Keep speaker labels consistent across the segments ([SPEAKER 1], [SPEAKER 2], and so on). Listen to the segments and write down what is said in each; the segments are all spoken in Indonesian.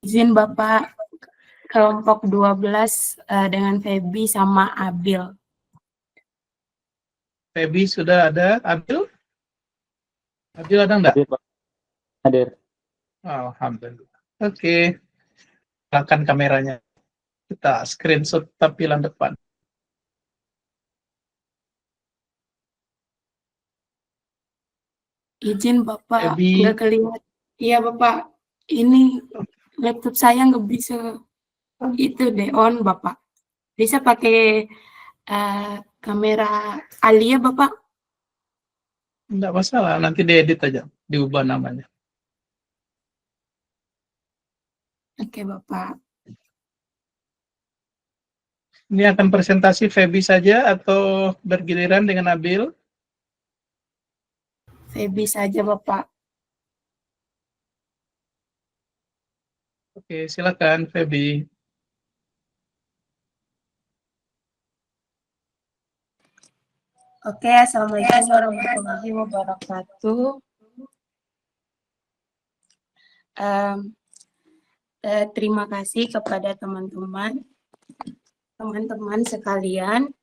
[SPEAKER 1] Izin Bapak, kelompok 12 dengan Feby sama Abil.
[SPEAKER 2] Feby sudah ada, Abil? Abil ada enggak?
[SPEAKER 3] Hadir.
[SPEAKER 2] Alhamdulillah. Oke. Silakan kameranya. Kita screenshot tampilan depan.
[SPEAKER 1] Izin Bapak,
[SPEAKER 2] Feby.
[SPEAKER 1] nggak kelihatan. Iya Bapak, ini laptop saya nggak bisa itu deh on Bapak. Bisa pakai kamera Alia Bapak?
[SPEAKER 2] Enggak masalah, nanti diedit aja, diubah namanya.
[SPEAKER 1] Oke Bapak.
[SPEAKER 2] Ini akan presentasi Feby saja atau bergiliran dengan Abil?
[SPEAKER 1] Feby saja Bapak.
[SPEAKER 2] Oke, silakan Feby.
[SPEAKER 1] Oke, Assalamualaikum warahmatullahi wabarakatuh. Terima kasih kepada teman-teman sekalian.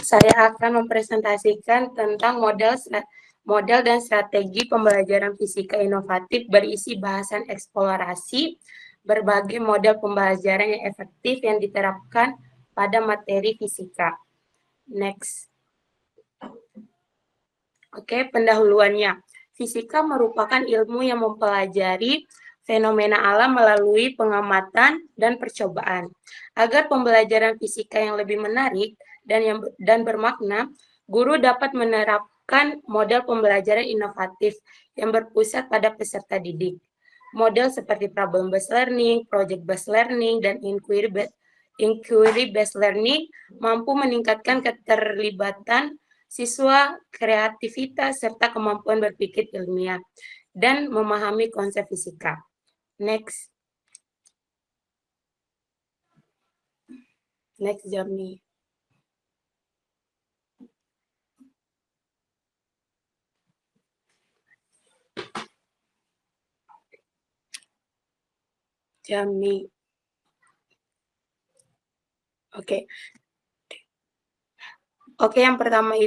[SPEAKER 1] Saya akan mempresentasikan tentang model dan strategi pembelajaran fisika inovatif berisi bahasan eksplorasi berbagai model pembelajaran yang efektif yang diterapkan pada materi fisika. Next. Oke, pendahuluannya. Fisika merupakan ilmu yang mempelajari fenomena alam melalui pengamatan dan percobaan. Agar pembelajaran fisika yang lebih menarik dan bermakna, guru dapat menerapkan model pembelajaran inovatif yang berpusat pada peserta didik. Model seperti problem-based learning, project-based learning, dan inquiry-based learning mampu meningkatkan keterlibatan siswa, kreativitas, serta kemampuan berpikir ilmiah, dan memahami konsep fisika. Next. Next journey. Journey. Oke. Oke, yang pertama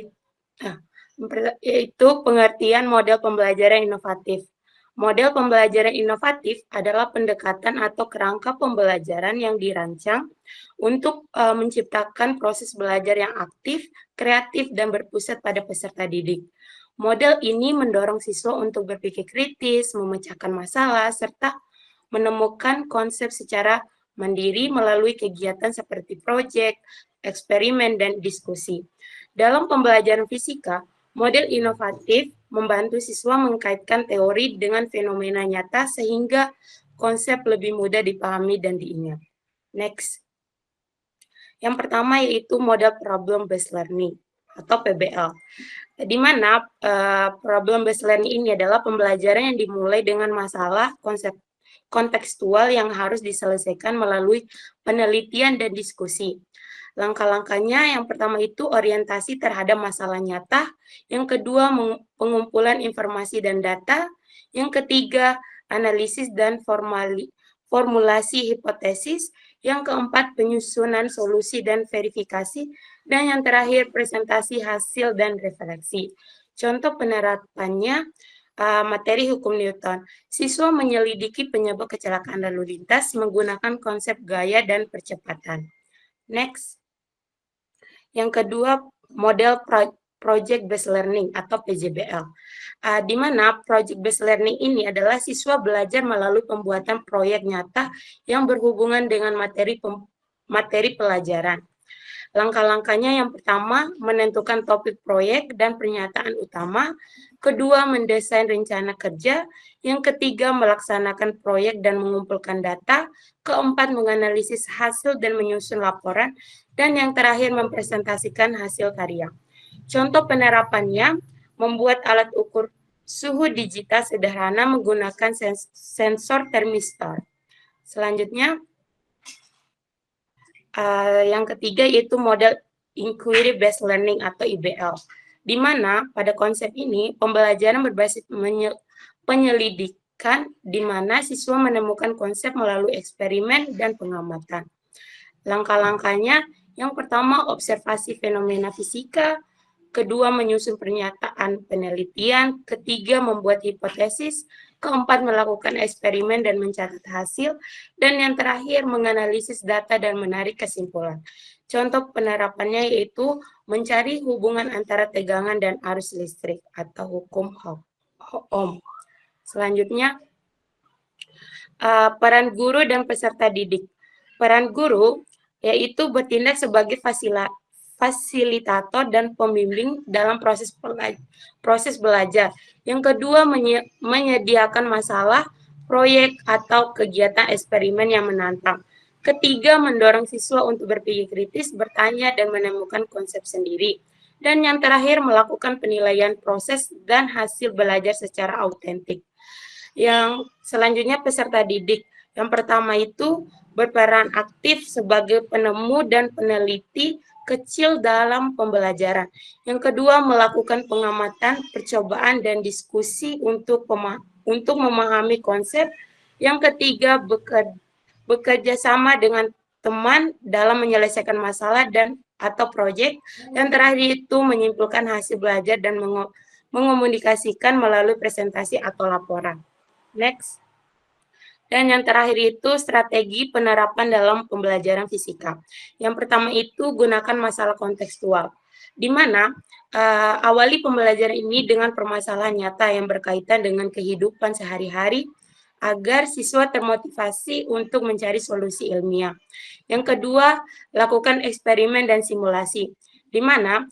[SPEAKER 1] yaitu pengertian model pembelajaran inovatif. Model pembelajaran inovatif adalah pendekatan atau kerangka pembelajaran yang dirancang untuk menciptakan proses belajar yang aktif, kreatif, dan berpusat pada peserta didik. Model ini mendorong siswa untuk berpikir kritis, memecahkan masalah, serta menemukan konsep secara mandiri melalui kegiatan seperti proyek, eksperimen, dan diskusi. Dalam pembelajaran fisika, model inovatif membantu siswa mengkaitkan teori dengan fenomena nyata sehingga konsep lebih mudah dipahami dan diingat. Next. Yang pertama yaitu model problem-based learning atau PBL. Di mana problem-based learning ini adalah pembelajaran yang dimulai dengan masalah konsep kontekstual yang harus diselesaikan melalui penelitian dan diskusi. Langkah-langkahnya yang pertama itu orientasi terhadap masalah nyata, yang kedua pengumpulan informasi dan data, yang ketiga analisis dan formulasi hipotesis, yang keempat penyusunan solusi dan verifikasi, dan yang terakhir presentasi hasil dan refleksi. Contoh penerapannya, materi hukum Newton. Siswa menyelidiki penyebab kecelakaan lalu lintas menggunakan konsep gaya dan percepatan. Next. Yang kedua, model project based learning atau PJBL. Di mana project based learning ini adalah siswa belajar melalui pembuatan proyek nyata yang berhubungan dengan materi pelajaran. Langkah-langkahnya yang pertama, menentukan topik proyek dan pernyataan utama. Kedua, mendesain rencana kerja. Yang ketiga, melaksanakan proyek dan mengumpulkan data. Keempat, menganalisis hasil dan menyusun laporan. Dan yang terakhir, mempresentasikan hasil karya. Contoh penerapannya, membuat alat ukur suhu digital sederhana menggunakan sensor termistor. Selanjutnya, yang ketiga yaitu model inquiry based learning atau IBL. di mana pada konsep ini pembelajaran berbasis penyelidikan di mana siswa menemukan konsep melalui eksperimen dan pengamatan. Langkah-langkahnya, yang pertama observasi fenomena fisika, kedua menyusun pernyataan penelitian, ketiga membuat hipotesis, keempat melakukan eksperimen dan mencatat hasil, dan yang terakhir menganalisis data dan menarik kesimpulan. Contoh penerapannya yaitu mencari hubungan antara tegangan dan arus listrik atau hukum Ohm. Selanjutnya, peran guru dan peserta didik. Peran guru yaitu bertindak sebagai fasilitator dan pembimbing dalam proses belajar. Yang kedua, menyediakan masalah, proyek, atau kegiatan eksperimen yang menantang. Ketiga, mendorong siswa untuk berpikir kritis, bertanya, dan menemukan konsep sendiri. Dan yang terakhir, melakukan penilaian proses dan hasil belajar secara autentik. Yang selanjutnya, peserta didik. Yang pertama itu berperan aktif sebagai penemu dan peneliti kecil dalam pembelajaran. Yang kedua, melakukan pengamatan, percobaan, dan diskusi untuk memahami konsep. Yang ketiga, bekerja sama dengan teman dalam menyelesaikan masalah dan atau proyek. Yang terakhir itu menyimpulkan hasil belajar dan mengomunikasikan melalui presentasi atau laporan. Next. Dan yang terakhir itu strategi penerapan dalam pembelajaran fisika. Yang pertama itu gunakan masalah kontekstual, di mana awali pembelajaran ini dengan permasalahan nyata yang berkaitan dengan kehidupan sehari-hari agar siswa termotivasi untuk mencari solusi ilmiah. Yang kedua, lakukan eksperimen dan simulasi, di mana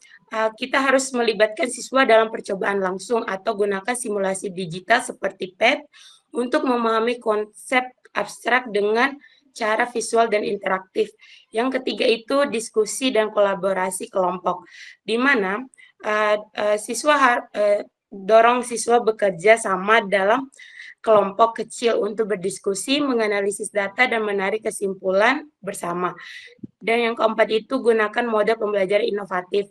[SPEAKER 1] kita harus melibatkan siswa dalam percobaan langsung atau gunakan simulasi digital seperti PET untuk memahami konsep abstrak dengan cara visual dan interaktif. Yang ketiga itu diskusi dan kolaborasi kelompok, di mana dorong siswa bekerja sama dalam kelompok kecil untuk berdiskusi, menganalisis data, dan menarik kesimpulan bersama. Dan yang keempat itu gunakan model pembelajaran inovatif.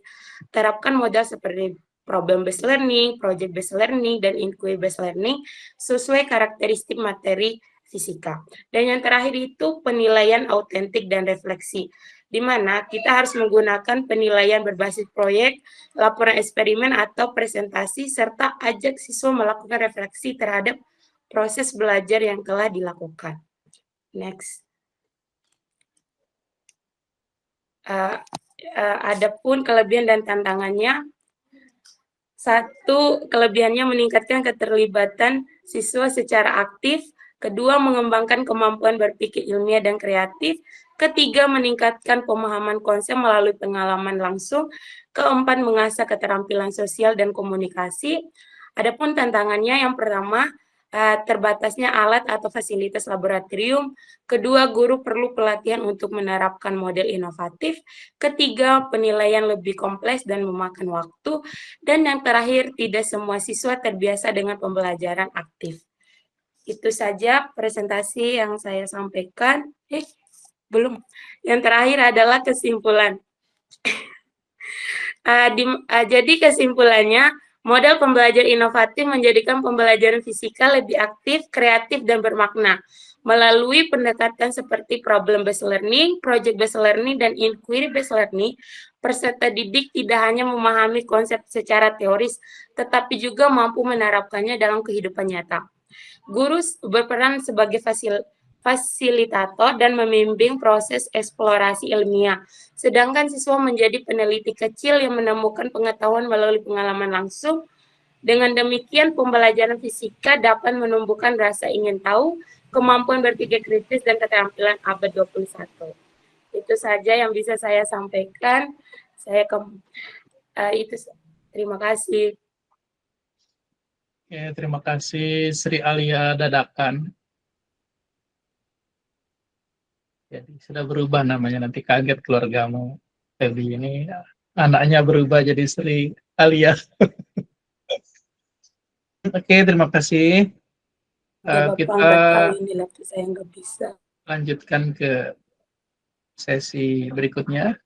[SPEAKER 1] Terapkan model seperti problem-based learning, project-based learning, dan inquiry-based learning sesuai karakteristik materi fisika. Dan yang terakhir itu penilaian autentik dan refleksi, di mana kita harus menggunakan penilaian berbasis proyek, laporan eksperimen, atau presentasi, serta ajak siswa melakukan refleksi terhadap proses belajar yang telah dilakukan. Next. Adapun kelebihan dan tantangannya, satu, kelebihannya meningkatkan keterlibatan siswa secara aktif. Kedua, mengembangkan kemampuan berpikir ilmiah dan kreatif. Ketiga, meningkatkan pemahaman konsep melalui pengalaman langsung. Keempat, mengasah keterampilan sosial dan komunikasi. Adapun tantangannya, yang pertama, terbatasnya alat atau fasilitas laboratorium. Kedua, guru perlu pelatihan untuk menerapkan model inovatif. Ketiga, penilaian lebih kompleks dan memakan waktu. Dan yang terakhir, tidak semua siswa terbiasa dengan pembelajaran aktif. Itu saja presentasi yang saya sampaikan. Belum. Yang terakhir adalah kesimpulan. Jadi kesimpulannya, model pembelajaran inovatif menjadikan pembelajaran fisika lebih aktif, kreatif, dan bermakna. Melalui pendekatan seperti problem-based learning, project-based learning, dan inquiry-based learning, peserta didik tidak hanya memahami konsep secara teoris, tetapi juga mampu menerapkannya dalam kehidupan nyata. Guru berperan sebagai fasilitator dan membimbing proses eksplorasi ilmiah, sedangkan siswa menjadi peneliti kecil yang menemukan pengetahuan melalui pengalaman langsung. Dengan demikian, pembelajaran fisika dapat menumbuhkan rasa ingin tahu, kemampuan berpikir kritis, dan keterampilan abad 21. Itu saja yang bisa saya sampaikan. Terima kasih.
[SPEAKER 2] Oke, terima kasih Sri Alia Dadakan. Jadi sudah berubah namanya, nanti kaget keluargamu. Feby ini anaknya berubah jadi Sri Alia. Oke, terima kasih. Kita
[SPEAKER 1] ini laptop saya nggak bisa.
[SPEAKER 2] lanjutkan ke sesi berikutnya.